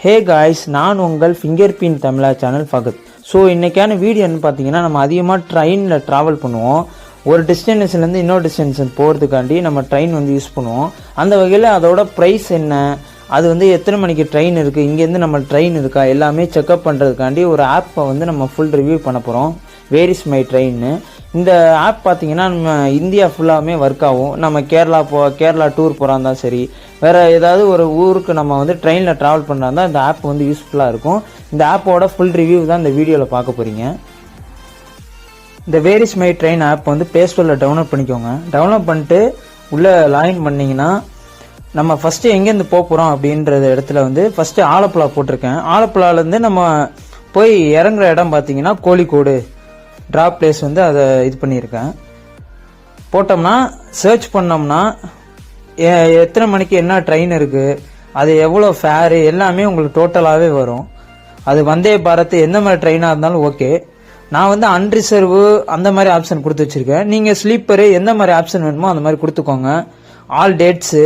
Hey guys, நான் உங்கள் finger பின் தமிழா channel Fahadh. So இன்றைக்கான வீடியோன்னு பார்த்தீங்கன்னா, நம்ம அதிகமாக ட்ரெயினில் ட்ராவல் பண்ணுவோம். ஒரு டெஸ்டினேஷன்லேருந்து இன்னொரு டெஸ்டினேஷன் போகிறதுக்காண்டி நம்ம ட்ரெயின் யூஸ் பண்ணுவோம். அந்த வகையில் அதோட ப்ரைஸ் என்ன, அது எத்தனை மணிக்கு ட்ரெயின் இருக்குது, இங்கேருந்து நம்ம ட்ரெயின் இருக்கா, எல்லாமே செக்அப் பண்ணுறதுக்காண்டி ஒரு ஆப்பை நம்ம ஃபுல் ரிவ்யூ பண்ண போகிறோம். வேர் இஸ் மை ட்ரெயின்னு. இந்த ஆப் பார்த்தீங்கன்னா நம்ம இந்தியா ஃபுல்லாமே ஒர்க் ஆகும். நம்ம கேரளா டூர் போகிறா இருந்தால் சரி, வேறு ஏதாவது ஒரு ஊருக்கு நம்ம ட்ரெயினில் ட்ராவல் பண்ணுறா இருந்தால் இந்த ஆப் யூஸ்ஃபுல்லாக இருக்கும். இந்த ஆப்போட ஃபுல் ரிவ்யூ தான் இந்த வீடியோவில் பார்க்க போகிறீங்க. இந்த Where Is My Train app play ஸ்டோரில் டவுன்லோட் பண்ணிக்கோங்க. டவுன்லோட் பண்ணிட்டு உள்ளே லாகின் பண்ணிங்கன்னா, நம்ம ஃபஸ்ட்டு எங்கேருந்து போகிறோம் அப்படின்ற இடத்துல ஃபஸ்ட்டு ஆலப்புழா போட்டிருக்கேன். ஆலப்புழாலேருந்து நம்ம போய் இறங்குற இடம் பார்த்தீங்கன்னா கோழிக்கோடு ட்ராப் பிளேஸ் அதை இது பண்ணியிருக்கேன். போட்டோம்னா சர்ச் பண்ணோம்னா எத்தனை மணிக்கு என்ன ட்ரெயின் இருக்குது, அது எவ்வளோ ஃபேரு எல்லாமே உங்களுக்கு டோட்டலாகவே வரும். அது வந்தே பாரத் எந்த மாதிரி ட்ரெயினாக இருந்தாலும் ஓகே. நான் அன்ரிசர்வு அந்த மாதிரி ஆப்ஷன் கொடுத்து வச்சுருக்கேன். நீங்கள் ஸ்லீப்பரு எந்த மாதிரி ஆப்ஷன் வேணுமோ அந்த மாதிரி கொடுத்துக்கோங்க. ஆல் டேட்ஸு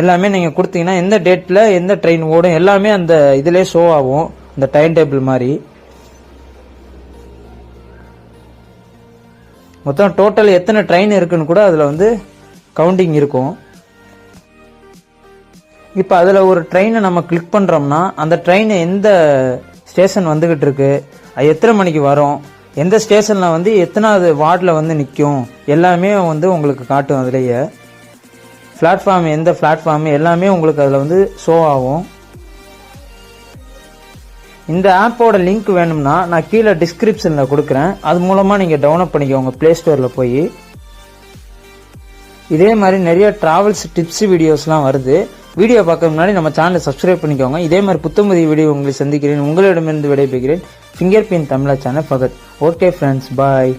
எல்லாமே நீங்கள் கொடுத்தீங்கன்னா எந்த டேட்டில் எந்த ட்ரெயின் ஓடும் எல்லாமே அந்த இதிலே ஷோ ஆகும், இந்த டைம் டேபிள் மாதிரி. மொத்தம் டோட்டல் எத்தனை ட்ரெயின் இருக்குன்னு கூட அதில் கவுண்டிங் இருக்கும். இப்போ அதில் ஒரு ட்ரெயினை நம்ம கிளிக் பண்ணுறோம்னா அந்த ட்ரெயின் எந்த ஸ்டேஷன் வந்துக்கிட்டு இருக்கு, அது எத்தனை மணிக்கு வரும், எந்த ஸ்டேஷனில் எத்தனாவது வார்டில் நிற்கும் எல்லாமே உங்களுக்கு காட்டும். அதுலேயே பிளாட்ஃபார்ம் எந்த பிளாட்ஃபார்ம் எல்லாமே உங்களுக்கு அதில் ஷோ ஆகும். இந்த ஆப்போட லிங்க் வேணும்னா நான் கீழே டிஸ்கிரிப்ஷனில் கொடுக்குறேன். அது மூலமாக நீங்கள் டவுன்லோட் பண்ணிக்கோங்க ப்ளே ஸ்டோரில் போய். இதே மாதிரி நிறைய ட்ராவல்ஸ் டிப்ஸ் வீடியோஸ்லாம் வருது. வீடியோ பார்க்க முன்னாடி நம்ம சேனலை சப்ஸ்கிரைப் பண்ணிக்கோங்க. இதே மாதிரி புத்தம்புதிய வீடியோ உங்களை சந்திக்கிறேன். உங்களிடமிருந்து விடைபெறுகிறேன். ஃபிங்கர் பின் தமிழா சேனல் ஃபகத். ஓகே ஃப்ரெண்ட்ஸ், பாய்.